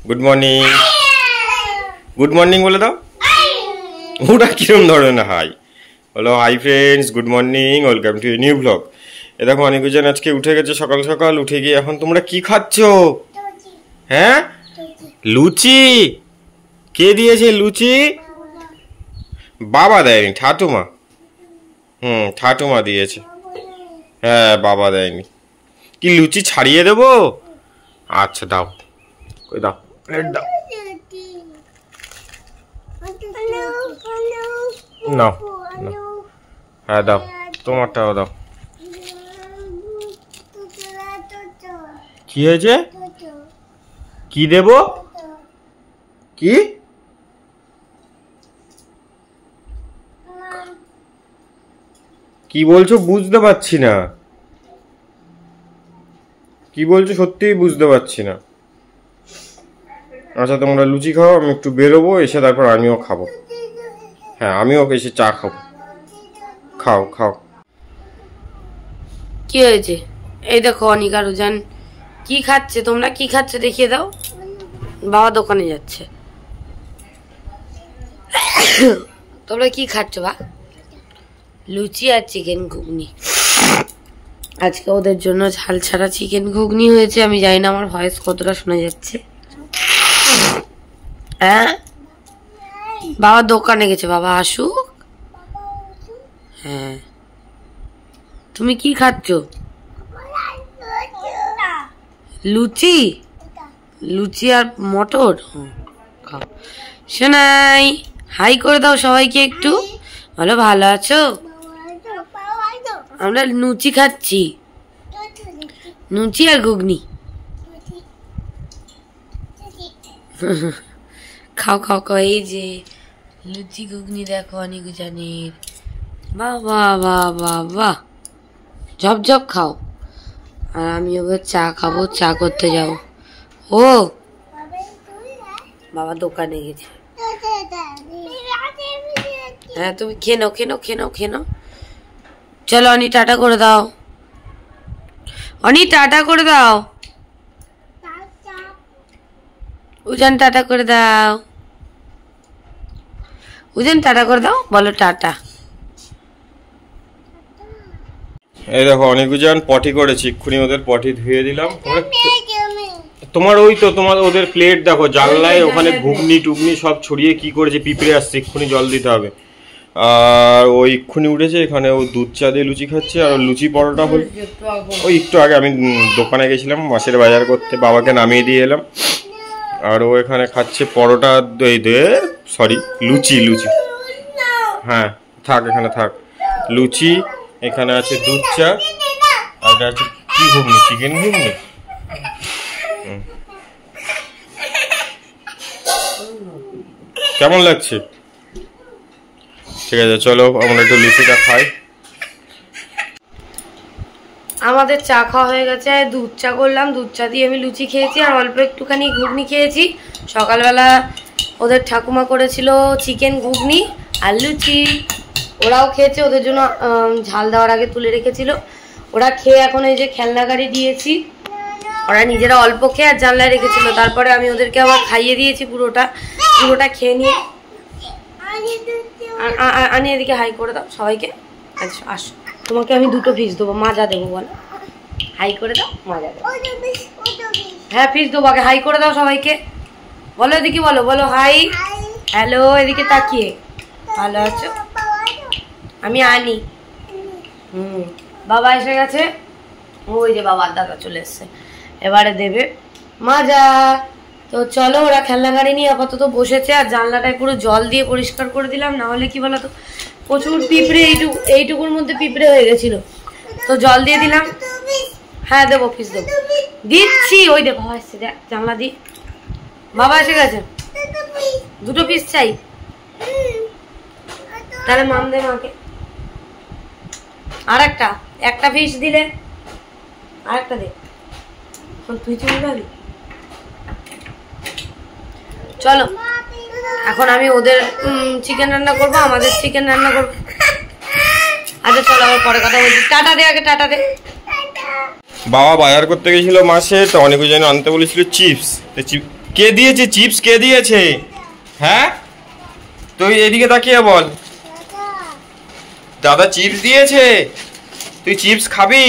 Good morning. Good morning বলে দাও। ওটা কিরম ধরনের হাই? বলো hi friends, good morning, welcome to a new blog. এ দেখো অনেকজন আজকে উঠে গেছে সকাল সকাল। উঠে গিয়ে এখন তোমরা কি খাচ্ছ? হ্যাঁ, লুচি। কে দিয়েছে লুচি? বাবা দেয়নি, ঠাটুমা। ঠাটুমা দিয়েছে। হ্যাঁ, বাবা দেয়নি। কি লুচি ছাড়িয়ে দেবো? আচ্ছা দাও, কই দাও, প্লেট দাও। নাও, হ্যাঁ দাও, তোমারটাও দাও। কি হয়েছে? কি দেব? কি কি বলছো? বুঝতে পারছি না। কি বলছো? সত্যিই বুঝতে পারছি না। আচ্ছা তোমরা লুচি খাও, আমি একটু বেরোবো, এসে তারপর আমিও খাবো। হ্যাঁ, আমিও এসে চা খাবো। খাও খাও। কি হয়েছে? এই দেখো অনিকা রোজান কি খাচ্ছে। তোমরা কি খাচ্ছে দেখিয়ে দাও। বাবা দোকানে যাচ্ছে। তোমরা কি খাচ্ছ? বা লুচি আর চিকেন ঘুগনি। আজকে ওদের জন্য ঝাল ছাড়া চিকেন ঘুগনি হয়েছে। আমি জানি না আমার ভয়েস কতটা শোনা যাচ্ছে। হ্যাঁ, বাবা দোকানে গেছে, বাবা আসুক। হ্যাঁ, তুমি কি খাচ্ছ? লুচি। লুচি আর মটর খাও। শোনাই, হাই করে দাও সবাইকে একটু। বলো ভালো আছো? আমরা লুচি খাচ্ছি, লুচি আর ঘুগনি। খাও খাও খাও। এই যে লুচি ঘুগনি দেখো অনেক জানের। বাহ বাহ বাহ বাহ বাহ, ঝপঝপ খাও। আর আমি ওদের চা খাবো, চা করতে যাবো। ও বাবা দোকানে গেছে। হ্যাঁ, তুমি খেয়ে নাও খেয়ে নাও খেয়ে নাও খেয়ে নাও। চলো অনি টাটা করে দাও। অনি টাটা করে দাও। উজান টাটা করে দাও। উজান টাটা করে দাও, বলো টাটা। এই দেখো অনেকজন পটি করেছি, এক্ষুনি ওদের পটি ধুয়ে দিলাম। তোমার ওই তো তোমার ওদের প্লেট দেখো জানলায়, ওখানে ঘুগনি টুগনি সব ছড়িয়ে কি করেছে। পিঁপড়ে আসছে, এক্ষুনি জল দিতে হবে। আর ওই এক্ষুনি উঠেছে, এখানে ও দুধ চা দিয়ে লুচি খাচ্ছে। আর লুচি পরোটা হল ওই একটু আগে। আমি দোকানে গেছিলাম মাছের বাজার করতে, বাবাকে নামিয়ে দিয়ে এলাম। আর ও এখানে খাচ্ছে পরোটা দিয়ে, সরি লুচি। লুচি, হ্যাঁ থাক, এখানে থাক। লুচি, এখানে আছে দুধ চা, আর এটা আছে কি ঘুগনি, চিকেন ঘুগনি। কেমন লাগছে? ঠিক আছে চলো আমরা একটু লুচিটা খাই। আমাদের চা খাওয়া হয়ে গেছে। দুধ চা করলাম, দুধ চা দিয়ে আমি লুচি খেয়েছি আর অল্প একটুখানি ঘুগনি খেয়েছি। সকালবেলা ওদের ঠাকুমা করেছিল চিকেন ঘুগনি আর লুচি, ওরাও খেয়েছে। ওদের জন্য ঝাল দেওয়ার আগে তুলে রেখেছিল। ওরা খেয়ে এখন এই যে খেলনা গাড়ি দিয়েছি। ওরা নিজেরা অল্প খেয়ে আর জানলায় রেখেছিল। তারপরে আমি ওদেরকে আবার খাইয়ে দিয়েছি পুরোটা খেয়ে নিয়ে। আনি এদিকে হাই করে দাও সবাইকে। আচ্ছা আসো, তোমাকে আমি দুটো ফিস দেবো, মাজা দেবো। বলো হাই করে দাও, মাজা দেবো। হ্যাঁ ফিস দেবো, আগে হাই করে দাও সবাইকে। বলো এদিকে, বলো বলো হাই, হ্যালো। এদিকে তাকিয়ে ভালো আছো? আমি আনি। বাবা এসে গেছে। ওই যে বাবার দাদা চলে এসছে, এবারে দেবে মাজা। তো চলো, ওরা খেলনা গাড়ি নিয়ে আপাতত বসেছে। আর জানলাটায় পুরো জল দিয়ে পরিষ্কার করে দিলাম, না হলে কি বলতো প্রচুর পিঁপড়ে, এইটুকুর মধ্যে পিঁপড়ে হয়ে গেছিল। তো জল দিয়ে দিলাম। হ্যাঁ দেবো, ফিস দেবো, দিচ্ছি। ওই দে বাবা এসছে, দেখ জানলা দি। বাবা এসে গেছে, দুটো পিস চাই। তাহলে মাম দে মাকে। আর একটা ফিস দিলে আর একটা দে। তুই চলে যাবি? চলো এখন আমি ওদের চিকেন রান্না করবো, আমাদের চিকেন রান্না করবো। আচ্ছা চলো আবার পরে কথা বলছি। টাটা দে আগে, টাটা দে। বাবা বাজার করতে গেছিল মাসে, তো অনেক জন আনতে বলেছিল চিপস। কে দিয়েছে চিপস? কে দিয়েছে? হ্যাঁ, তুই এদিকে তাকিয়ে বল। দাদা চিপস দিয়েছে। তুই চিপস খাবি?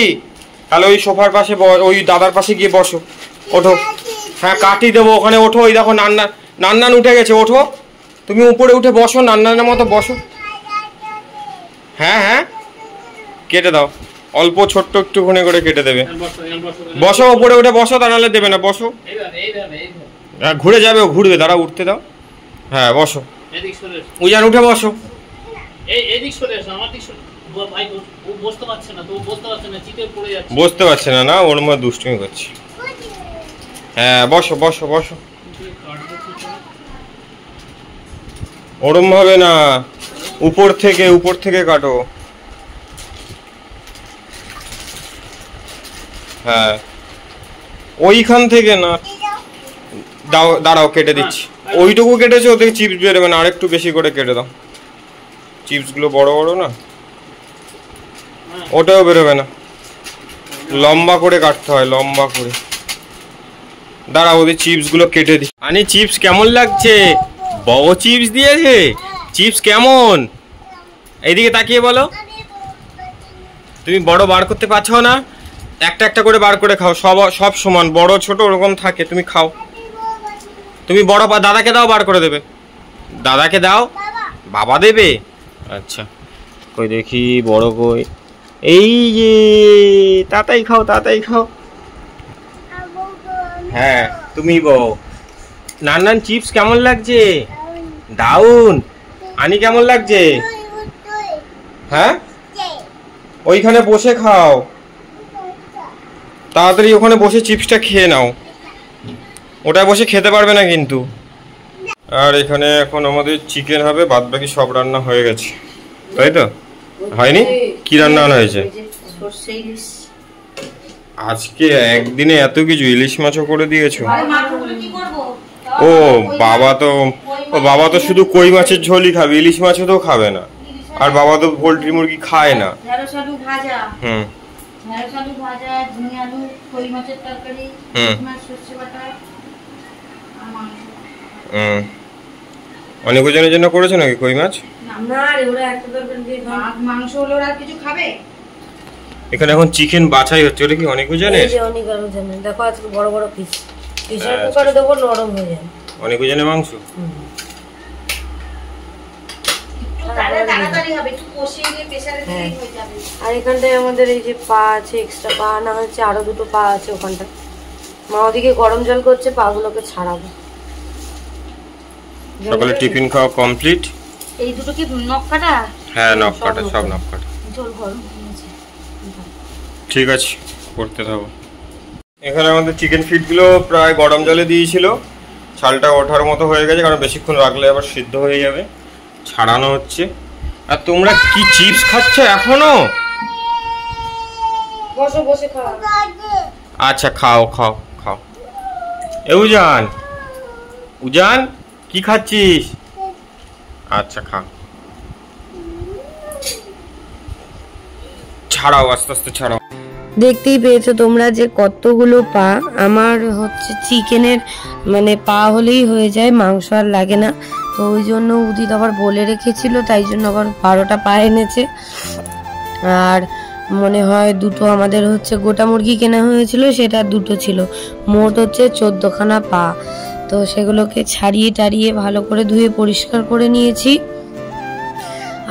তাহলে ওই সোফার পাশে ওই দাদার পাশে গিয়ে বসো। ওঠো। হ্যাঁ, কাটি দেবো ওখানে। ওঠো। ওই দেখো নান্নান উঠে গেছে। ওঠো, তুমি উপরে উঠে বসো, নান্নানের মতো বসো। হ্যাঁ হ্যাঁ, কেটে দাও। অল্প ছোট্ট একটুখানি করে কেটে দেবে। বসো, উপরে উঠে বসো, তা নাহলে দেবে না। বসো। হ্যাঁ, ঘুরে যাবে, ও ঘুরবে। দাঁড়া, উঠতে দাও। হ্যাঁ, বসো। উজান উঠে বসো। বসতে পারছে না, না ওর মধ্যে দুষ্টুমি করছে। হ্যাঁ, বসো বসো বসো। ওরম ভাবে না, উপর থেকে কাটো। হ্যাঁ, ওইখান থেকে না। দাঁড়াও, কেটে দিচ্ছি। ওইটুকু কেটেছে, ওতে চিপস বেরোবে না। আরেকটু বেশি করে কেটে দাও। চিপসগুলো বড় বড় না, ওটাও বেরোবে না। লম্বা করে কাটতে হয়, লম্বা করে। দাঁড়াও, ওদের চিপসগুলো কেটে দিই। আনি, চিপস কেমন লাগছে? বড় চিপস দিয়েছে। চিপস কেমন? এইদিকে তাকিয়ে বলো। তুমি বড় বার করতে পারছো না? একটা একটা করে বার করে খাও। সব সমান, বড় ছোট ওরকম থাকে। তুমি খাও। তুমি বড় দাদাকে দাও, বার করে দেবে। দাদাকে দাও, বাবা দেবে। আচ্ছা, কই দেখি বড় কই। এই যে, তাড়াতাড়ি খাও, তাড়াতাড়ি খাও। হ্যাঁ, তুমি বল। নান্নান চিপস কেমন লাগছে? দারুন। আনি কেমন লাগছে? হ্যাঁ, ওইখানে বসে খাও। তাড়াতাড়ি ওখানে বসে চিপসটা খেয়ে নাও। ওটা বসে খেতে পারবে না কিন্তু। আর এখানে এখন আমাদের চিকেন হবে, বাদ বাকি সব রান্না হয়ে গেছে, তাই তো? হয়নি? কি রান্না হয়েছে আজকে? একদিনে এত কিছু, ইলিশ মাছও করে দিয়েছো। ও বাবা তো শুধু কই মাছের ঝোলই খাবে, ইলিশ মাছও তো খাবে না। আর বাবা তো পোল্ট্রি মুরগি খায় না। হুম, অনেকজনের জন্য করেছো নাকি কই মাছ? এখানে এখন চিকেন বাছাই হচ্ছে। ওটা কি অনেকজনের? দেখো আজকে বড় বড় পিস। প্রেসার কুকারে দেবো, নরম হয়ে যাবে। অনেকজনের মাংস। আর এখানটায় আমাদের এই যে পা আছে, এক্সট্রা পা আনা হচ্ছে, আরো দুটো পা আছে ওখানটা। মা ওদিকে গরম জল করছে, পা গুলোকে ছাড়াবো। সকালে টিফিন খাওয়া কমপ্লিট। এই দুটো কি নখ কাটা? হ্যাঁ, নখ কাটা, সব নখ কাটা। জল গরম হয়েছে। ঠিক আছে, করতে থাকো। এখানে আমাদের চিকেন ফিটগুলো প্রায় গরম জলে দিয়েছিল। ছালটা ওঠার মতো হয়ে গেছে, কারণ বেশিক্ষণ রাখলে আবার সিদ্ধ হয়ে যাবে। ছাড়ানো হচ্ছে। আর তোমরা কি চিপস খাচ্ছ এখনো? বসো, বসে খাও। আচ্ছা, খাও খাও খাও। উজান কি খাচ্ছিস? আচ্ছা, খা। ছাড়াও, আস্তে আস্তে ছাড়াও। দেখতেই পেয়েছো তোমরা যে কতগুলো পা। আমার হচ্ছে চিকেনের মানে পা হলেই হয়ে যায়, মাংস আর লাগে না। তো ওই জন্য উদিত আবার বলে রেখেছিল, তাই জন্য আবার 12টা পা এনেছে। আর মনে হয় দুটো আমাদের হচ্ছে গোটা মুরগি কেনা হয়েছিল, সেটা দুটো ছিল। মোট হচ্ছে 14খানা পা। তো সেগুলোকে ছাড়িয়ে টাড়িয়ে ভালো করে ধুয়ে পরিষ্কার করে নিয়েছি।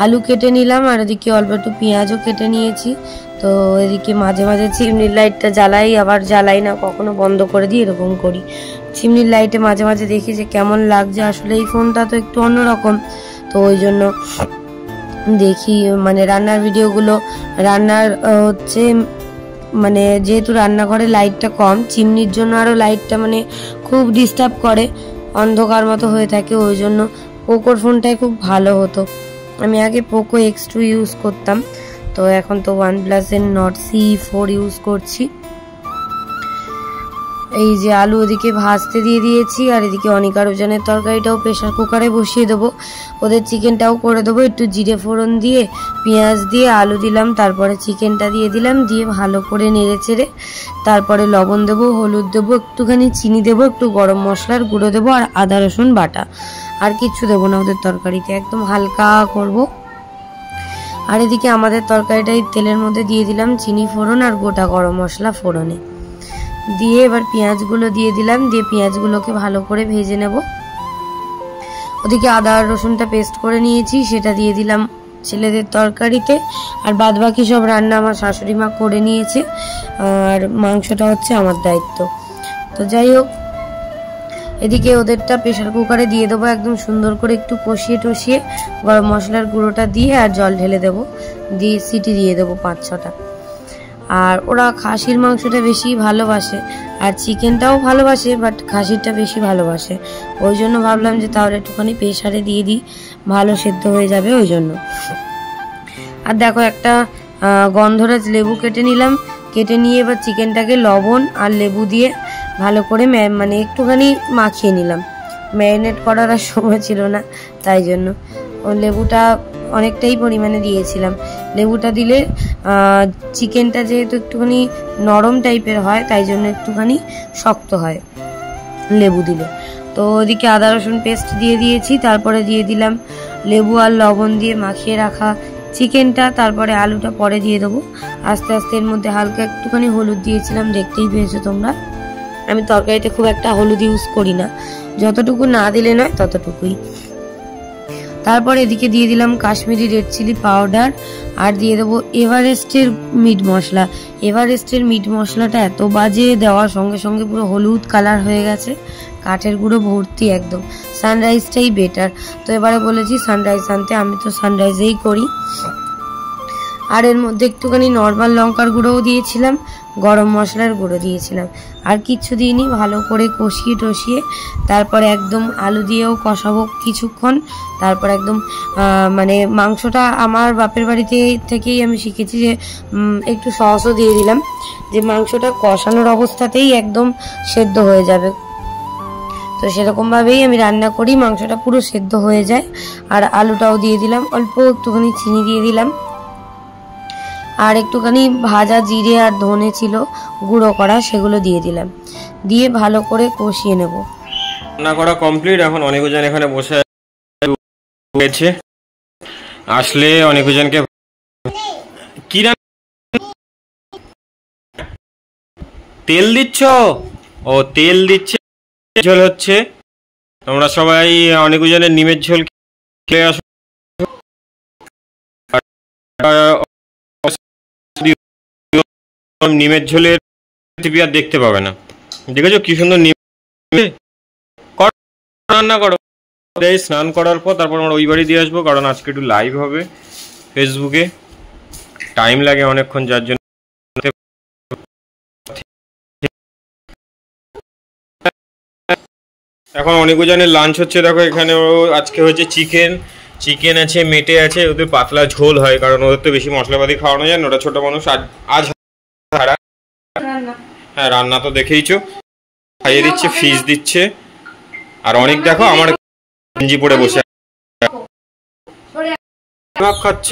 আলু কেটে নিলাম, আর এদিকে অল্প একটু পেঁয়াজও কেটে নিয়েছি। তো এদিকে মাঝে মাঝে চিমনির লাইটটা জ্বালাই, আবার জ্বালাই না, কখনো বন্ধ করে দিই, এরকম করি। চিমনির লাইটে মাঝে মাঝে দেখি যে কেমন লাগছে। আসলে এই ফোনটা তো একটু অন্যরকম, তো ওই জন্য দেখি মানে রান্নার ভিডিওগুলো। রান্নার হচ্ছে মানে যেহেতু রান্নাঘরে লাইটটা কম, চিমনির জন্য আরও লাইটটা মানে খুব ডিস্টার্ব করে, অন্ধকার মতো হয়ে থাকে। ওই জন্য পোকোর ফোনটাই খুব ভালো হতো। আমি আগে পোকো X2 ইউজ করতাম, তো এখন তো OnePlus এর Nord CE4 ইউজ করছি। এই যে আলু ওদিকে ভাজতে দিয়ে দিয়েছি, আর এদিকে অনিকার ওজনের তরকারিটাও প্রেসার কুকারে বসিয়ে দেবো। ওদের চিকেনটাও করে দেবো, একটু জিরে ফোড়ন দিয়ে পেঁয়াজ দিয়ে আলু দিলাম, তারপরে চিকেনটা দিয়ে দিলাম, দিয়ে ভালো করে নেড়ে চেড়ে তারপরে লবণ দেবো, হলুদ দেবো, একটুখানি চিনি দেবো, একটু গরম মশলার গুঁড়ো দেবো, আর আদা রসুন বাটা। আর কিচ্ছু দেবো না ওদের তরকারিতে, একদম হালকা করব। আর এদিকে আমাদের তরকারিটাই তেলের মধ্যে দিয়ে দিলাম চিনি ফোড়ন আর গোটা গরম মশলা ফোড়নে দিয়ে এবার পেঁয়াজগুলো দিয়ে দিলাম, দিয়ে পেঁয়াজগুলোকে ভালো করে ভেজে নেব। ওদিকে আদা আর রসুনটা পেস্ট করে নিয়েছি, সেটা দিয়ে দিলাম ছেলেদের তরকারিতে। আর বাদ বাকি সব রান্না আমার শাশুড়ি মা করে নিয়েছে, আর মাংসটা হচ্ছে আমার দায়িত্ব। তো যাই হোক, এদিকে ওদেরটা প্রেসার কুকারে দিয়ে দেবো, একদম সুন্দর করে একটু কষিয়ে টষিয়ে গরম মশলার গুঁড়োটা দিয়ে আর জল ঢেলে দেবো, দিয়ে সিটি দিয়ে দেবো 5-6টা। আর ওরা খাসির মাংসটা বেশি ভালোবাসে, আর চিকেনটাও ভালোবাসে, বাট খাসিরটা বেশি ভালোবাসে। ওই জন্য ভাবলাম যে তাহলে একটুখানি প্রেসারে দিয়ে দিই, ভালো সেদ্ধ হয়ে যাবে ওই জন্য। আর দেখো একটা গন্ধরাজ লেবু কেটে নিলাম, কেটে নিয়ে এবার চিকেনটাকে লবণ আর লেবু দিয়ে ভালো করে মানে একটুখানি মাখিয়ে নিলাম। ম্যারিনেট করার আর সময় ছিল না, তাই জন্য লেবুটা অনেকটাই পরিমাণে দিয়েছিলাম। লেবুটা দিলে চিকেনটা যেহেতু একটুখানি নরম টাইপের হয়, তাই জন্য একটুখানি শক্ত হয় লেবু দিলে। তো ওদিকে আদা রসুন পেস্ট দিয়ে দিয়েছি, তারপরে দিয়ে দিলাম লেবু আর লবণ দিয়ে মাখিয়ে রাখা চিকেনটা, তারপরে আলুটা পরে দিয়ে দেবো আস্তে আস্তে। এর মধ্যে হালকা একটুখানি হলুদ দিয়েছিলাম, দেখতেই পেয়েছো তোমরা। আমি তরকারিতে খুব একটা হলুদ ইউজ করি না, যতটুকু না দিলে নয় ততটুকুই। তারপর এদিকে দিয়ে দিলাম কাশ্মীরি রেড চিলি পাউডার, আর দিয়ে দেবো এভারেস্টের মিট মশলা। এভারেস্টের মিট মশলাটা এত বাজে, দেওয়ার সঙ্গে সঙ্গে পুরো হলুদ কালার হয়ে গেছে, কাঠের গুঁড়ো ভর্তি একদম। সানরাইজটাই বেটার, তো এবারে বলেছি সানরাইজ আনতে, আমি তো সানরাইজেই করি। আর এর মধ্যে একটুখানি নর্মাল লঙ্কার গুঁড়োও দিয়েছিলাম, গরম মশলার গুঁড়ো দিয়েছিলাম, আর কিচ্ছু দিইনি। ভালো করে কষিয়ে টষিয়ে তারপরে একদম আলু দিয়েও কষাবো কিছুক্ষণ। তারপর একদম মানে মাংসটা আমার বাপের বাড়িতে থেকেই আমি শিখেছি যে একটু সসও দিয়ে দিলাম, যে মাংসটা কষানোর অবস্থাতেই একদম সেদ্ধ হয়ে যাবে। তো সেরকমভাবেই আমি রান্না করি, মাংসটা পুরো সেদ্ধ হয়ে যায়। আর আলুটাও দিয়ে দিলাম, অল্প একটুখানি চিনি দিয়ে দিলাম, আর একটুখানি ভাজা জিরে আর ধনে ছিল গুঁড়ো করা, সেগুলো দিয়ে দিলাম, দিয়ে ভালো করে কষিয়ে নেব। রান্না করা কমপ্লিট। এখন অনেকজন এখানে বসে আছে, আসলে অনেকজনকে কি তেল দিচ্ছ? ও তেল দিচ্ছে, ঝোল হচ্ছে। তোমরা সবাই অনেকজনের নিমের ঝোল খেয়ে আসো। নিমের ঝোলের রেসিপি আর দেখতে পাবে না। দেখেছো কি সুন্দর নিম রান্না করো। স্নান করার পর তারপর আমরা ওই বাড়ি দিয়ে আসবো, কারণ আজকে একটু লাইভ হবে ফেসবুকে, টাইম লাগে অনেকক্ষণ, যার জন্য। এখন অনেকজনের লাঞ্চ হচ্ছে। দেখো এখানে আজকে হচ্ছে চিকেন আছে, মেটে আছে। ওদের পাতলা ঝোল হয়, কারণ ওদের তো বেশি মশলাপাতি খাওয়ানো যায় না, ওরা ছোট মানুষ। আজ হ্যাঁ রান্না তো দেখেইছো, খাইয়ে দিচ্ছে, ফিশ দিচ্ছে। আর অনেক দেখো আমার গেঞ্জি পরে বসে খাচ্ছ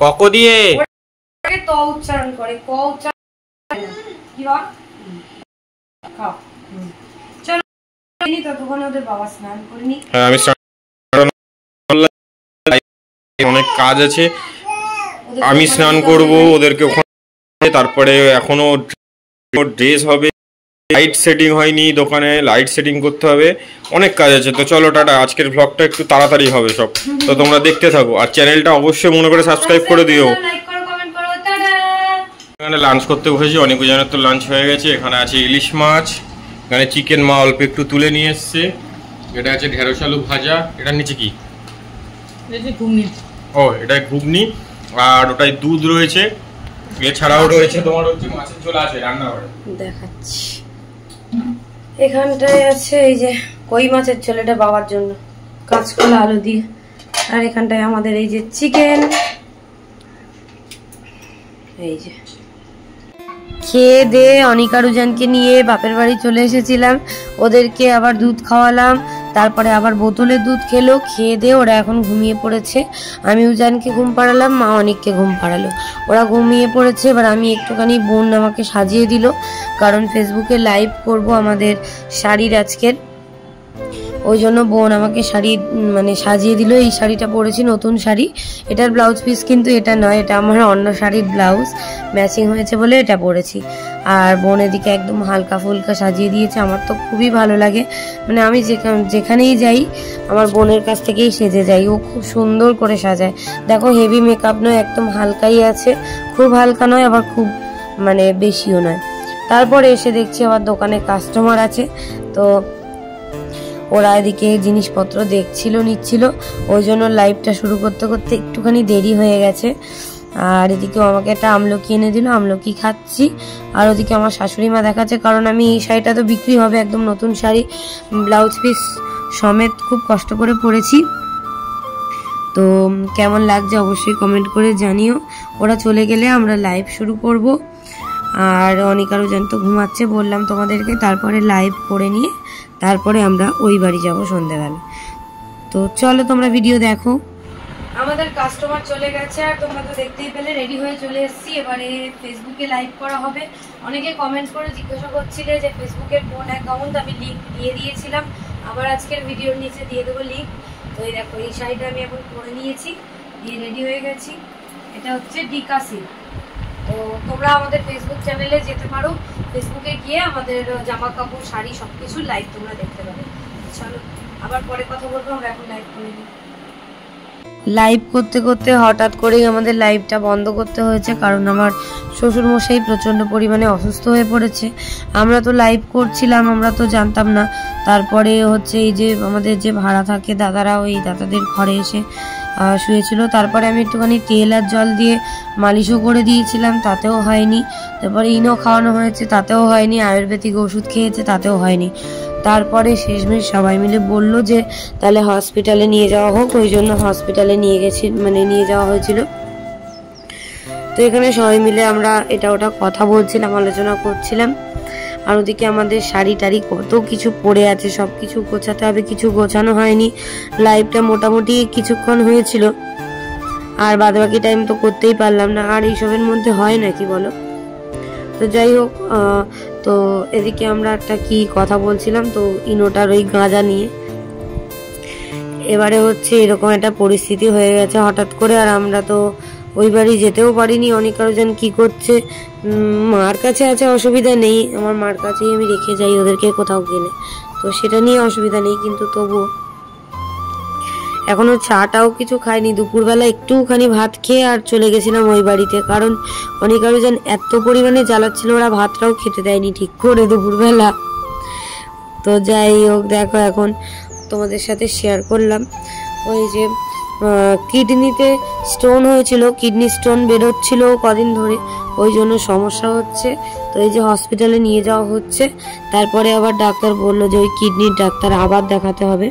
কক দিয়ে। আমি অনেক কাজ আছে, আমি স্নান করব, ওদেরকে ওখানে, তারপরে এখনো ড্রেস হবে, লাইট সেটিং হয়নি দোকানে, লাইট সেটিং করতে হবে, অনেক কাজ আছে। তো চলো টাটা, আজকের ব্লগটা একটু তাড়াতাড়ি হবে সব, তো তোমরা দেখতে থাকো। আর চ্যানেলটা অবশ্যই মনে করে সাবস্ক্রাইব করে দিও। এখানে লাঞ্চ করতে বসেছি, অনেকজনের তো লাঞ্চ হয়ে গেছে। এখানে আছে ইলিশ মাছ, এখানে চিকেন মা অল্প একটু তুলে নিয়ে এসছে, এটা আছে ঢেঁড়স আলু ভাজা, এটার নিচে কি ও এটা ঘুগনি, আর ওটাই দুধ রয়েছে। এছাড়াও রয়েছে তোমার হচ্ছে মাছের ঝোল আছে রান্নাঘরে, দেখাচ্ছি। এখানটায় আছে এই যে কই মাছের ঝোল, এটা বাবার জন্য, কাঁচকলা আলু দিয়ে। আর এখানটায় আমাদের এই যে চিকেন, এই যে খেয়ে দিয়ে অনিকা রুজানকে নিয়ে বাপের বাড়ি চলে এসেছিলাম, ওদেরকে আবার দুধ খাওয়ালাম, তারপরে আবার বোতলের দুধ খেলো, খেয়ে দিয়ে ওরা এখন ঘুমিয়ে পড়েছে। আমি উজানকে ঘুম পাড়ালাম, মা অনিককে ঘুম পাড়ালো, ওরা ঘুমিয়ে পড়েছে। এবার আমি একটুখানি, বোন আমাকে সাজিয়ে দিল, কারণ ফেসবুকে লাইভ করব আমাদের শাড়ির আজকের, ওই জন্য বোন আমাকে শাড়ি মানে সাজিয়ে দিল। এই শাড়িটা পরেছি, নতুন শাড়ি, এটার ব্লাউজ পিস কিন্তু এটা নয়, এটা আমার অন্য শাড়ির ব্লাউজ, ম্যাচিং হয়েছে বলে এটা পরেছি। আর বোন এদিকে একদম হালকা ফুলকা সাজিয়ে দিয়েছে, আমার তো খুবই ভালো লাগে, মানে আমি যেখানেই যাই আমার বোনের কাছ থেকেই সেজে যাই, ও খুব সুন্দর করে সাজায়। দেখো হেভি মেকআপ নয়, একদম হালকাই আছে, খুব হালকা নয় আবার খুব মানে বেশিও নয়। তারপরে এসে দেখছি আবার দোকানে কাস্টমার আছে, তো ওরা এদিকে জিনিসপত্র দেখছিল, নিচ্ছিল, ওই জন্য লাইভটা শুরু করতে করতে একটুখানি দেরি হয়ে গেছে। আর এদিকেও আমাকে একটা আমলকি এনে দিল, আমলকি খাচ্ছি। আর ওদিকে আমার শাশুড়ি মা দেখাচ্ছে, কারণ আমি এই শাড়িটা তো বিক্রি হবে, একদম নতুন শাড়ি, ব্লাউজ পিস সমেত খুব কষ্ট করে পরেছি। তো কেমন লাগছে অবশ্যই কমেন্ট করে জানিও। ওরা চলে গেলে আমরা লাইভ শুরু করব। আর অনিকা রুজান তো ঘুমাচ্ছে বললাম তোমাদেরকে, তারপরে লাইভ করে নিয়ে তারপরে আমরা ওই বাড়ি যাব সন্ধ্যাবেলা। তো চলো তোমরা ভিডিও দেখো। আমাদের কাস্টমার চলে গেছে, আর তোমরা তো দেখতেই পেলে রেডি হয়ে চলে এসেছি। এবারে ফেসবুকে লাইভ করা হবে। অনেকে কমেন্ট করে জিজ্ঞাসা করছিলে যে ফেসবুকের কোন অ্যাকাউন্ট, আমি লিঙ্ক দিয়ে দিয়েছিলাম, আবার আজকের ভিডিওর নিচে দিয়ে দেবো লিঙ্ক। তো এই দেখো, এই শাড়িটা আমি এখন পরে নিয়েছি, দিয়ে রেডি হয়ে গেছি। এটা হচ্ছে ডিকাসি। তো তোমরা আমাদের ফেসবুক চ্যানেলে যেতে পারো, ফেসবুকে গিয়ে আমাদের জামা কাপড়, শাড়ি সবকিছু লাইভ তোমরা দেখতে পাবে। চলো আবার পরে কথা বলবো, আমরা এখন লাইভ করে নিই। লাইভ করতে করতে হঠাৎ করেই আমাদের লাইভটা বন্ধ করতে হয়েছে, কারণ আমার শ্বশুরমশাই প্রচণ্ড পরিমাণে অসুস্থ হয়ে পড়েছে। আমরা তো লাইভ করছিলাম, আমরা তো জানতাম না। তারপরে হচ্ছে এই যে আমাদের যে ভাড়া থাকে দাদারা, ওই দাদাদের ঘরে এসে শুয়েছিল। তারপরে আমি একটুখানি তেল আর জল দিয়ে মালিশও করে দিয়েছিলাম, তাতেও হয়নি। তারপরে ইনো খাওয়ানো হয়েছে, তাতেও হয়নি। আয়ুর্বেদিক ওষুধ খেয়েছে, তাতেও হয়নি। তারপরে শেষমেশ সবাই মিলে বলল যে তাহলে হসপিটালে নিয়ে যাওয়া হোক, ওই জন্য হসপিটালে নিয়ে যাওয়া হয়েছিল। তো এখানে সবাই মিলে আমরা এটা ওটা কথা বলছিলাম, আলোচনা করছিলাম। আর ওদিকে আমাদের শাড়ি টাড়ি কত কিছু পড়ে আছে, সব কিছু গোছাতে হবে, কিছু গোছানো হয়নি। লাইভটা মোটামুটি কিছুক্ষণ হয়েছিল, আর বাদবাকি টাইম তো করতেই পারলাম না, আর এইসবের মধ্যে হয় নাকি বলো। তো যাই হোক, তো এদিকে আমরা একটা কি কথা বলছিলাম, তো ইনোটার ওই গাঁজা নিয়ে। এবারে হচ্ছে এরকম একটা পরিস্থিতি হয়ে গেছে হঠাৎ করে, আর আমরা তো ওই বাড়ি যেতেও পারিনি। অনিকা রুজান কি করছে, মার কাছে আছে, অসুবিধা নেই, আমার মার কাছেই আমি রেখে যাই ওদেরকে কোথাও গেলে, তো সেটা নিয়ে অসুবিধা নেই। কিন্তু তবুও এখনো চাটাও কিছু খাইনি, দুপুরবেলা একটুখানি ভাত খেয়ে আর চলে গেছিলাম ওই বাড়িতে, কারণ অনিকা রুজান এত পরিমাণে জ্বালাচ্ছিল, ওরা ভাতটাও খেতে দেয়নি ঠিক করে দুপুরবেলা। তো যাই হোক, দেখো এখন তোমাদের সাথে শেয়ার করলাম, ওই যে কিডনিতে স্টোন হয়েছিল, কিডনি স্টোন বেরোচ্ছিল কদিন ধরে, ওই জন্য সমস্যা হচ্ছে। তো এই যে হসপিটালে নিয়ে যাওয়া হচ্ছে, তারপরে আবার ডাক্তার বললো যে ওই কিডনির ডাক্তার আবার দেখাতে হবে।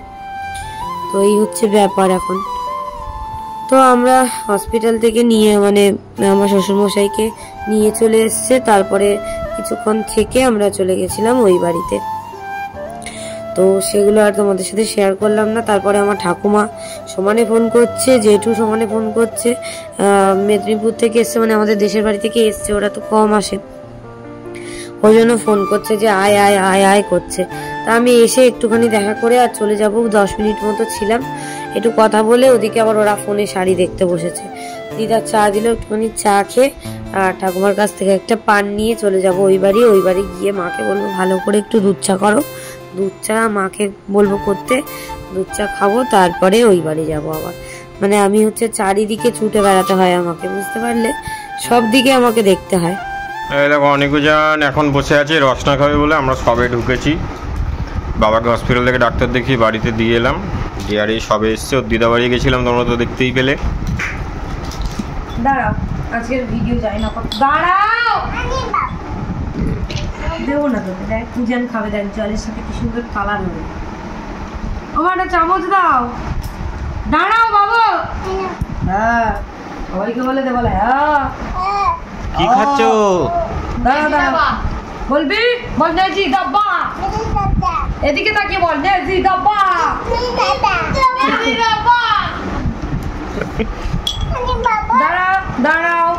তো এই হচ্ছে ব্যাপার এখন। তো আমরা হসপিটাল থেকে নিয়ে মানে আমার শ্বশুরমশাইকে নিয়ে চলে এসছে, তারপরে কিছুক্ষণ থেকে আমরা চলে গেছিলাম ওই বাড়িতে। তো সেগুলো আর তোমাদের সাথে শেয়ার করলাম না। তারপরে আমার ঠাকুমা সমানে ফোন করছে, জেঠু সমানে ফোন করছে, মেদিনীপুর থেকে এসছে, মানে আমাদের দেশের বাড়ি থেকে এসছে, ওরা তো কম আসে, ওই জন্য ফোন করছে যে আয় আয় আয় আয় করছে। তা আমি এসে একটুখানি দেখা করে আর চলে যাব, 10 মিনিট মতো ছিলাম, একটু কথা বলে। ওদিকে আবার ওরা ফোনে শাড়ি দেখতে বসেছে। দিদা চা দিল, একটুখানি চা খেয়ে আর ঠাকুমার কাছ থেকে একটা পান নিয়ে চলে যাব ওই বাড়ি। ওই বাড়ি গিয়ে মাকে বলবো ভালো করে একটু দুধ চা করো, দুধ চা মাকে বলবো করতে, দুধ চা খাবো, তারপরে ওই বাড়ি যাব আবার। মানে আমি হচ্ছে চারিদিকে ছুটে বেড়াতে হয় আমাকে, বুঝতে পারলে, সব দিকে আমাকে দেখতে হয়। দেখো অনিকুজান এখন বসে আছে রসনা খাবে বলে, আমরা সবে ঢুকেছি। বাবাকে হসপিটাল থেকে ডাক্তার দেখিয়ে বাড়িতে দিয়ে এলাম, দিয়ে আর এই সবে এসছে। ওর দিদা বাড়ি গেছিলাম, তোমরা তো দেখতেই পেলে। দাঁড়াও, আজকের ভিডিও যাই না, দাঁড়াও, দেবো না তোকে, দেখ পূজান খাবে, দেখ জলের সাথে কি সুন্দর কালার হবে। আমার একটা চামচ দাও, দাঁড়াও বাবু। হ্যাঁ সবাইকে বলে দে, বলে হ্যাঁ। কি খাচ্ছ? দাঁড়া দাঁড়া বলবি বল নেজি ডাব্বা এদিকে তাকিয়ে বল নেজি ডাব্বা দাঁড়াও দাঁড়াও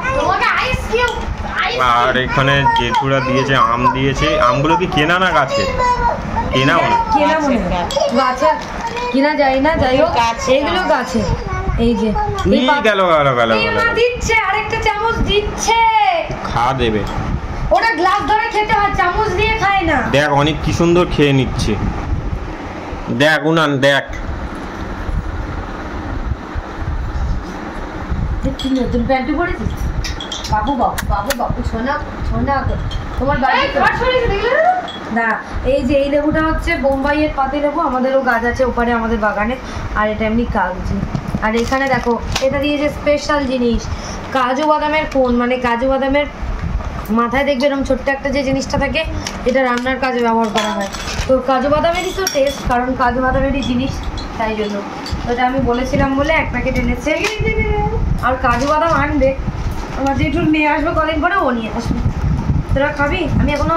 আর এখানে জেঠুরা দিয়েছে আম দিয়েছে। আমগুলো কি কেনা না গাছে? কেনা মনে কেনা মনে হয় গাছে কিনা যায় না, যাই হোক এগুলো গাছে। এই যে গেল গেল গেল দিচ্ছে আরেকটা চামচ দিচ্ছে, খা দেবে। ওটা গ্লাস ধরে খেতে হয়, চামচ দিয়ে খায় না। দেখ অনেক কি সুন্দর খেয়ে নিচ্ছে, দেখ উনান দেখ। কি নতুন প্যান্টু পরেছিস? বাবু বাবু বাবু বাবু ছোনা ছোনা তোমার বাড়ি না। এই যে এই লেবুটা হচ্ছে বোম্বাইয়ের পাতি লেবু, আমাদেরও গাছ আছে ওপারে আমাদের বাগানে। আর এটা এমনি কাগজি। আর এখানে দেখো এটা দিয়েছে স্পেশাল জিনিস, কাজু বাদামের কোন, মানে কাজু বাদামের মাথায় দেখবে এরকম ছোট্ট একটা যে জিনিসটা থাকে, এটা রান্নার কাজে ব্যবহার করা হয়। তো কাজু বাদামেরই তো টেস্ট, কারণ কাজু বাদামেরই জিনিস, তাই জন্য তো এটা আমি বলেছিলাম বলে এক প্যাকেট এনেছে। আর কাজু বাদাম আনবে আমার জেঠুর নিয়ে আসবে কদিন পরে, ও নিয়ে আসবে। তোরা খাবি? আমি এখনো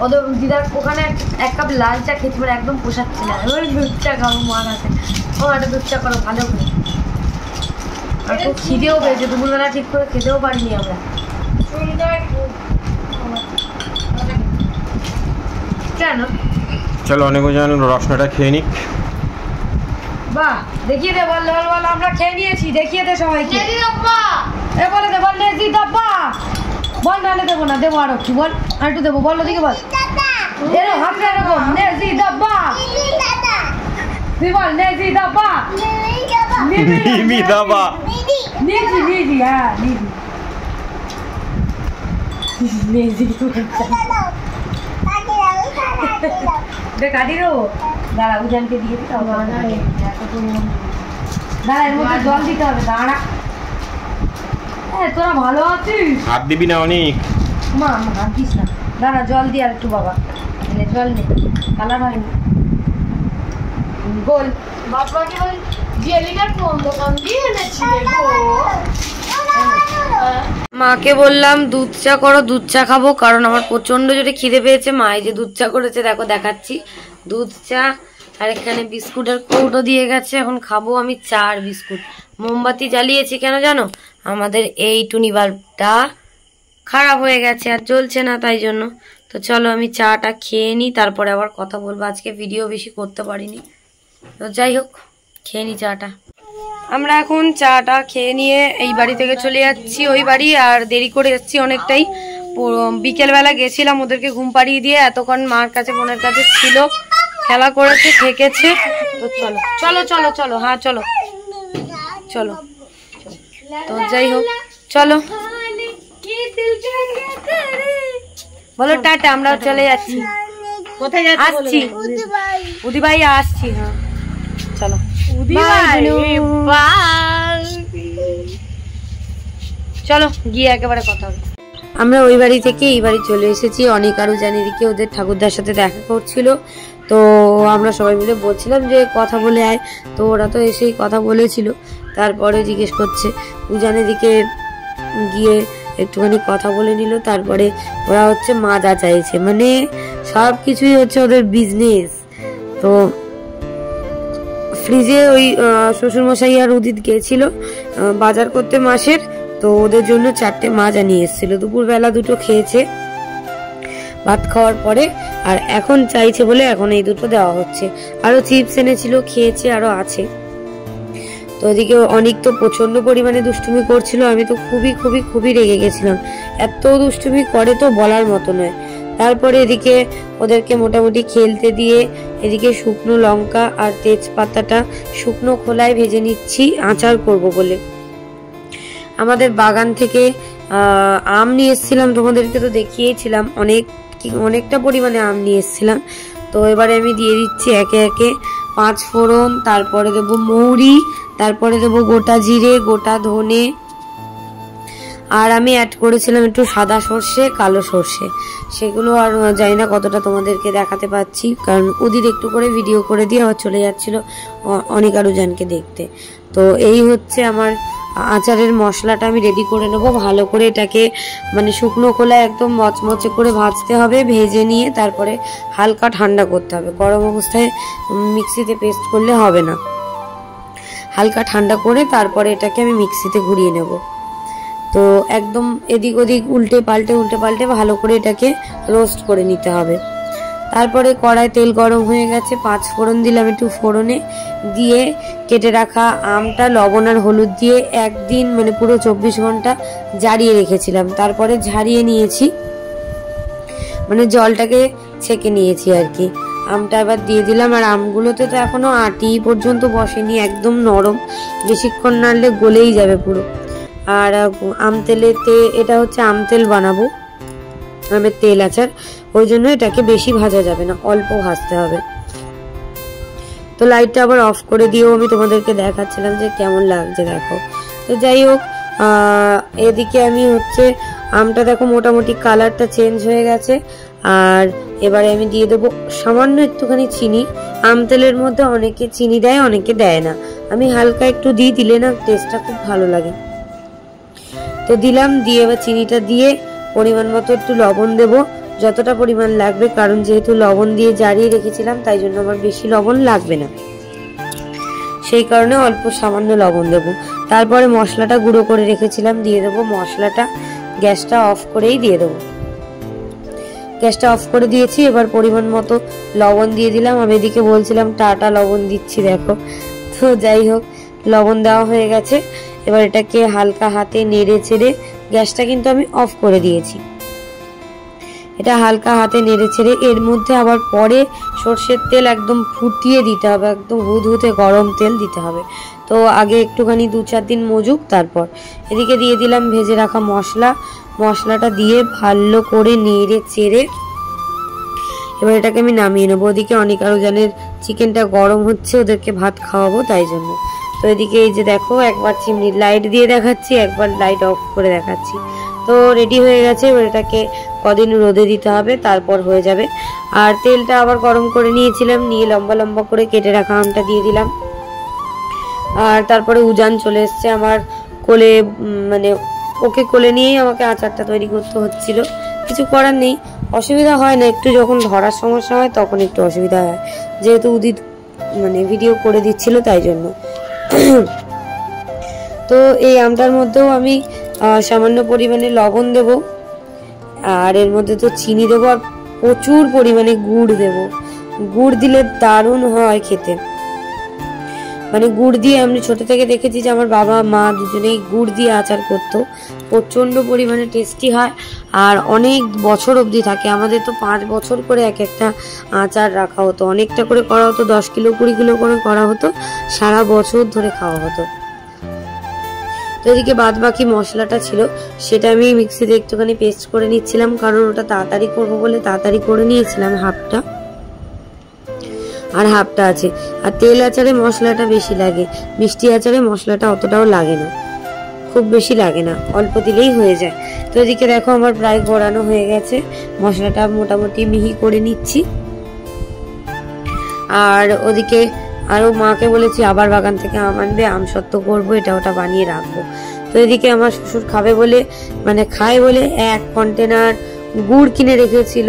ওদের দিদার ওখানে এক কাপ লাল চা খেতে পারে, একদম পোষাচ্ছি না। ওই দুধ চা খাবো মার আছে, ও একটা দুধ চা করো ভালো করে। আর খুব খিদেও পেয়েছে, দুপুরবেলা ঠিক করে খেতেও পারিনি আমরা। কেন? চলো অনেক জন রসনাটা খেয়ে নিক। বাহ, দেখিয়ে দে বল বল বল, আমরা খেয়ে নিয়েছি, দেখিয়ে দে সবাইকে। এ বলে দে বল নেজি ডাব্বা বল, নাহলে দেবো না, দেবো আরো কি বল, আর একটু দেবো বল, ওদিকে বল এরকম হাতটা এরকম নেজি ডাব্বা, তুই বল নেজি ডাব্বা মিমি দাবা নিজি নিজি, হ্যাঁ নিজি নেজি কাটি দেবো। দাঁড়া উজানকে দিয়ে দিতে হবে, দাঁড়া এর মধ্যে জল দিতে হবে, দাঁড়া। হ্যাঁ তোরা ভালো আছিস? হাত দিবি না অনেক মা হাত দিস না, দাঁড়া জল দিয়ে আর একটু বাবা, জল নেই কালার হয়নি গোল। বাবাকে ওই জেলিটার কোন দোকান দিয়ে এনেছিলে গো? মাকে বললাম দুধ চা করো, দুধ চা খাবো, কারণ আমার প্রচন্ড জোরে খিদে পেয়েছে। মা এই যে দুধ চা করেছে, দেখো দেখাচ্ছি, দুধ চা। আর এখানে বিস্কুটের কৌটো দিয়ে গেছে, এখন খাবো আমি চা আর বিস্কুট। মোমবাতি জ্বালিয়েছি কেন জানো? আমাদের এই টুনি বাল্বটা খারাপ হয়ে গেছে আর জ্বলছে না, তাই জন্য। তো চলো আমি চাটা খেয়ে নিই, তারপরে আবার কথা বলবো। আজকে ভিডিও বেশি করতে পারিনি, তো যাই হোক খেয়ে নিই চাটা। আমরা এখন চাটা খেয়ে নিয়ে এই বাড়ি থেকে চলে যাচ্ছি ওই বাড়ি, আর দেরি করে যাচ্ছি অনেকটাই। বিকেলবেলা গেছিলাম ওদেরকে ঘুম পাড়িয়ে দিয়ে, এতক্ষণ মার কাছে বোনের কাছে ছিল, খেলা করেছে থেকেছে। তো চলো চলো চলো চলো, হ্যাঁ চলো চলো। তো যাই হোক চলো, বলো টাটা, আমরা চলে যাচ্ছি। কোথায় যাচ্ছি? আসছি উদি ভাই, আসছি। হ্যাঁ চলো চলো গিয়ে একেবারে কথা হবে। আমরা ওই বাড়ি থেকে এই বাড়ি চলে এসেছি। অনেক আরো জানিয়ে দিকে ওদের ঠাকুরদার সাথে দেখা করছিল, তো আমরা সবাই মিলে বলছিলাম যে কথা বলে আয়, তো ওরা তো এসেই কথা বলেছিল। তারপরে জিজ্ঞেস করছে উজানের দিকে গিয়ে একটুখানি কথা বলে নিল। তারপরে ওরা হচ্ছে মাজা চাইছে, মানে সব কিছুই হচ্ছে ওদের বিজনেস। তো ফ্রিজে ওই শ্বশুরমশাই আর উদিত গিয়েছিল বাজার করতে মাসের, তো ওদের জন্য 4টে মাজা নিয়ে এসেছিল। দুপুরবেলা 2টো খেয়েছে ভাত খাওয়ার পরে, আর এখন চাইছে বলে এখন এই 2টো দেওয়া হচ্ছে। আরো চিপস এনেছিল, খেয়েছে, আরো আছে। তো ওদিকে অনেক তো প্রচন্ড পরিমাণে দুষ্টুমি করছিল, আমি তো খুবই খুবই খুবই রেগে গেছিলাম। এত দুষ্টুমি করে তো বলার মতো নয়। তারপরে এদিকে ওদেরকে মোটামুটি খেলতে দিয়ে এদিকে শুকনো লঙ্কা আর তেজপাতাটা শুকনো খোলায় ভেজে নিচ্ছি আচার করব বলে। আমাদের বাগান থেকে আম নিয়ে এসেছিলাম, তোমাদেরকে তো দেখিয়েছিলাম, অনেকটা পরিমাণে আম নিয়ে এসেছিলাম। তো এবারে আমি দিয়ে দিচ্ছি একে একে 5 ফোড়ন, তারপরে দেবো মৌরি, তারপরে দেবো গোটা জিরে, গোটা ধনে, আর আমি অ্যাড করেছিলাম একটু সাদা সর্ষে, কালো সর্ষে, সেগুলো আর জানি না কতটা তোমাদেরকে দেখাতে পাচ্ছি, কারণ ওদিন একটু করে ভিডিও করে দিয়ে আবার চলে যাচ্ছিল অনেক আরো জানকে দেখতে। তো এই হচ্ছে আমার আচারের মশলাটা আমি রেডি করে নেবো। ভালো করে এটাকে মানে শুকনো খোলায় একদম মচমচে করে ভাজতে হবে, ভেজে নিয়ে তারপরে হালকা ঠান্ডা করতে হবে। গরম অবস্থায় মিক্সিতে পেস্ট করলে হবে না, হালকা ঠান্ডা করে তারপরে এটাকে আমি মিক্সিতে ঘুরিয়ে নেব। তো একদম এদিক ওদিক উল্টে পাল্টে ভালো করে এটাকে রোস্ট করে নিতে হবে। তারপরে কড়াই তেল গরম হয়ে গেছে, 5 ফোড়ন দিলাম একটু, ফোড়নে দিয়ে কেটে রাখা আমটা লবণ আর হলুদ দিয়ে একদিন মানে পুরো 24 ঘন্টা ঝারিয়ে রেখেছিলাম। তারপরে ঝারিয়ে নিয়েছি, মানে জলটাকে ছেঁকে নিয়েছি আর কি। আমটা এবার দিয়ে দিলাম, আর আমগুলোতে তো এখনো আটি পর্যন্ত বসেনি, একদম নরম, বেশিক্ষণ নাড়লে গলেই যাবে পুরো। আর আম তেলেতে, এটা হচ্ছে আম তেল বানাবো, আমের তেল আচার, ওই জন্য এটাকে বেশি ভাজা যাবে না, অল্প ভাজতে হবে। তো লাইটটা আবার অফ করে দিয়েও আমি তোমাদেরকে দেখাচ্ছিলাম যে কেমন লাগছে দেখো। তো যাই হোক, এদিকে আমি হচ্ছে আমটা দেখো মোটামুটি কালারটা চেঞ্জ হয়ে গেছে। আর এবারে আমি দিয়ে দেবো সামান্য একটুখানি চিনি। আম তেলের মধ্যে অনেকে চিনি দেয়, অনেকে দেয় না, আমি হালকা একটু দিলে না টেস্টটা খুব ভালো লাগে। তো দিলাম, দিয়ে এবার চিনিটা দিয়ে পরিমাণ মতো একটু লবণ দেবো, যতটা পরিমাণ লাগবে, কারণ যেহেতু লবণ দিয়ে ঝারিয়ে রেখেছিলাম তাই জন্য আমার বেশি লবণ লাগবে না, সেই কারণে অল্প সামান্য লবণ দেবো। তারপরে মশলাটা গুঁড়ো করে রেখেছিলাম দিয়ে দেবো, মশলাটা গ্যাসটা অফ করেই দিয়ে দেবো। গ্যাসটা অফ করে দিয়েছি, এবার পরিমাণ মতো লবণ দিয়ে দিলাম। আমি এদিকে বলছিলাম টাটা লবণ দিচ্ছি দেখো। তো যাই হোক, লবণ দেওয়া হয়ে গেছে। এবার এটাকে হালকা হাতে নেড়ে ছেড়ে, গ্যাসটা কিন্তু আমি অফ করে দিয়েছি, এটা হালকা হাতে নেড়ে ছেড়ে এর মধ্যে আবার পরে সর্ষের তেল একদম ফুটিয়ে দিতে হবে, একদম হুদহুদে গরম তেল দিতে হবে। তো আগে একটুখানি 2-4 দিন মজুক, তারপর এদিকে দিয়ে দিলাম ভেজে রাখা মশলাটা দিয়ে ভালো করে নেড়ে চেড়ে এবার এটাকে আমি নামিয়ে নেবো। ওদিকে অনেক আরো জানের চিকেনটা গরম হচ্ছে, ওদেরকে ভাত খাওয়াবো তাই জন্য। তো এদিকে এই যে দেখো, একবার চিমনির লাইট দিয়ে দেখাচ্ছি, একবার লাইট অফ করে দেখাচ্ছি। তো রেডি হয়ে গেছে, এবার এটাকে কদিন রোদে দিতে হবে, তারপর হয়ে যাবে। আর তেলটা আবার গরম করে নিয়েছিলাম, নিয়ে লম্বা লম্বা করে কেটে রাখা আমটা দিয়ে দিলাম। আর তারপরে উজান চলে এসছে আমার কোলে, মানে ওকে কোলে নিয়েই আমাকে আচারটা তৈরি করতে হচ্ছিল, কিছু করার নেই, অসুবিধা হয় না, একটু যখন ধরার সমস্যা হয় তখন একটু অসুবিধা হয়, যেহেতু উদিত মানে ভিডিও করে দিচ্ছিল তাই জন্য। তো এই আমটার মধ্যেও আমি সামান্য পরিমাণে লবণ দেব, আর এর মধ্যে তো চিনি দেবো, আর প্রচুর পরিমাণে গুড় দেব। গুড় দিলে দারুণ হয় খেতে, মানে গুড় দিয়ে আমি ছোট থেকে দেখেছি যে আমার বাবা মা দুজনেই গুড় দিয়ে আচার করতো, প্রচন্ড পরিমাণে টেস্টি হয় আর অনেক বছর অবধি থাকে। আমাদের তো 5 বছর করে এক একটা আচার রাখা হতো, অনেকটা করে করা হতো, 10 কিলো 20 কিলো করে করা হতো, সারা বছর ধরে খাওয়া হতো। তো এদিকে বাদ বাকি মশলাটা ছিল, সেটা আমি মিক্সিতে একটুখানি পেস্ট করে নিচ্ছিলাম, কারণ ওটা তাড়াতাড়ি করবো বলে তাড়াতাড়ি করে নিয়েছিলাম হাফটা, আর হাফটা আছে। আর তেল আচারে মশলাটা বেশি লাগে, মিষ্টি আচারে মশলাটা অতটাও লাগে না, খুব বেশি লাগে না, অল্প দিলেই হয়ে যায়। তো এদিকে দেখো আমার প্রায় ঘোরানো হয়ে গেছে, মশলাটা মোটামুটি মিহি করে নিচ্ছি। আর ওদিকে আরো মাকে বলেছি আবার বাগান থেকে আম আনবে, আম সত্ত্ব করবো, এটা ওটা বানিয়ে রাখবো। তো এদিকে আমার শ্বশুর খাবে বলে, মানে খায় বলে 1 কন্টেনার গুড় কিনে রেখেছিল।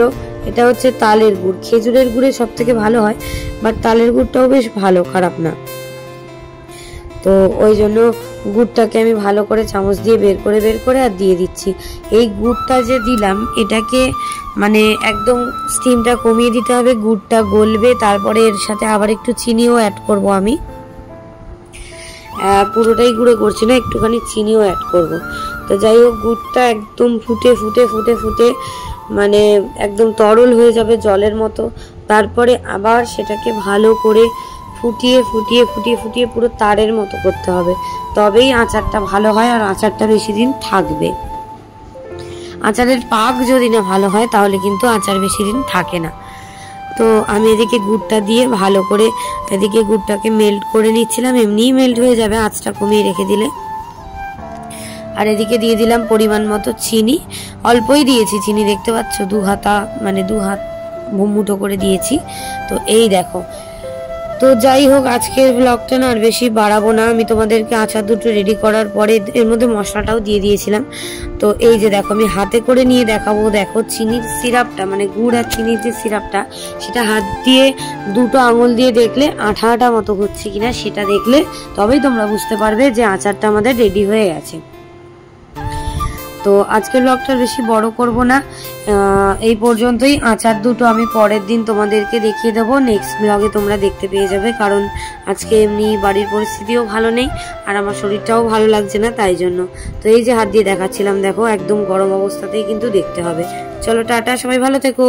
এটা হচ্ছে তালের গুড়, খেজুরের গুড়ে সব থেকে ভালো হয়, বাট তালের গুড়টাও বেশ ভালো, খারাপ না। তো ওই জন্য গুড়টাকে আমি ভালো করে চামচ দিয়ে বের করে আর দিয়ে দিচ্ছি। এই গুড়টা যে দিলাম, এটাকে মানে একদম স্টিমটা কমিয়ে দিতে হবে, গুড়টা গলবে, তারপরে এর সাথে আবার একটু চিনিও অ্যাড করব। আমি পুরোটাই গুঁড়ো করছি না, একটুখানি চিনিও অ্যাড করব। তো যাই হোক, গুড়টা একদম ফুটে মানে একদম তরল হয়ে যাবে জলের মতো, তারপরে আবার সেটাকে ভালো করে ফুটিয়ে পুরো তারের মতো করতে হবে, তবেই আচারটা ভালো হয় আর আচারটা বেশি দিন থাকবে। আচারের পাক যদি না ভালো হয় তাহলে কিন্তু আচার বেশি দিন থাকে না। তো আমি এদিকে গুড়টা দিয়ে ভালো করে এদিকে গুড়টাকে মেল্ট করে নিচ্ছিলাম, এমনিই মেল্ট হয়ে যাবে আঁচটা কমিয়ে রেখে দিলে। আর এদিকে দিয়ে দিলাম পরিমাণ মতো চিনি, অল্পই দিয়েছি চিনি, দেখতে পাচ্ছ 2 হাতা মানে 2 হাত মুঠো করে দিয়েছি। তো এই দেখো, তো যাই হোক আজকের ব্লগটা না আর বেশি বাড়াবো না। আমি তোমাদেরকে আচার দুটো রেডি করার পরে এর মধ্যে মশলাটাও দিয়ে দিয়েছিলাম। তো এই যে দেখো আমি হাতে করে নিয়ে দেখাবো। দেখো চিনির সিরাপটা মানে গুড় আর চিনির যে সিরাপটা সেটা হাত দিয়ে 2টো আঙুল দিয়ে দেখলে আঠা আঠা মতো হচ্ছে কিনা সেটা দেখলে তবেই তোমরা বুঝতে পারবে যে আচারটা আমাদের রেডি হয়ে গেছে। তো আজকের ব্লগটা বেশি বড় করব না, এই পর্যন্তই। আচার দুটো আমি পরের দিন তোমাদেরকে দেখিয়ে দেবো, নেক্সট ব্লগে তোমরা দেখতে পেয়ে যাবে। কারণ আজকে এমনি বাড়ির পরিস্থিতিও ভালো নেই আর আমার শরীরটাও ভালো লাগছে না, তাই জন্য। তো এই যে হাত দিয়ে দেখাচ্ছিলাম, দেখো একদম গরম অবস্থাতেই কিন্তু দেখতে হবে। চলো টাটা, সবাই ভালো থেকো।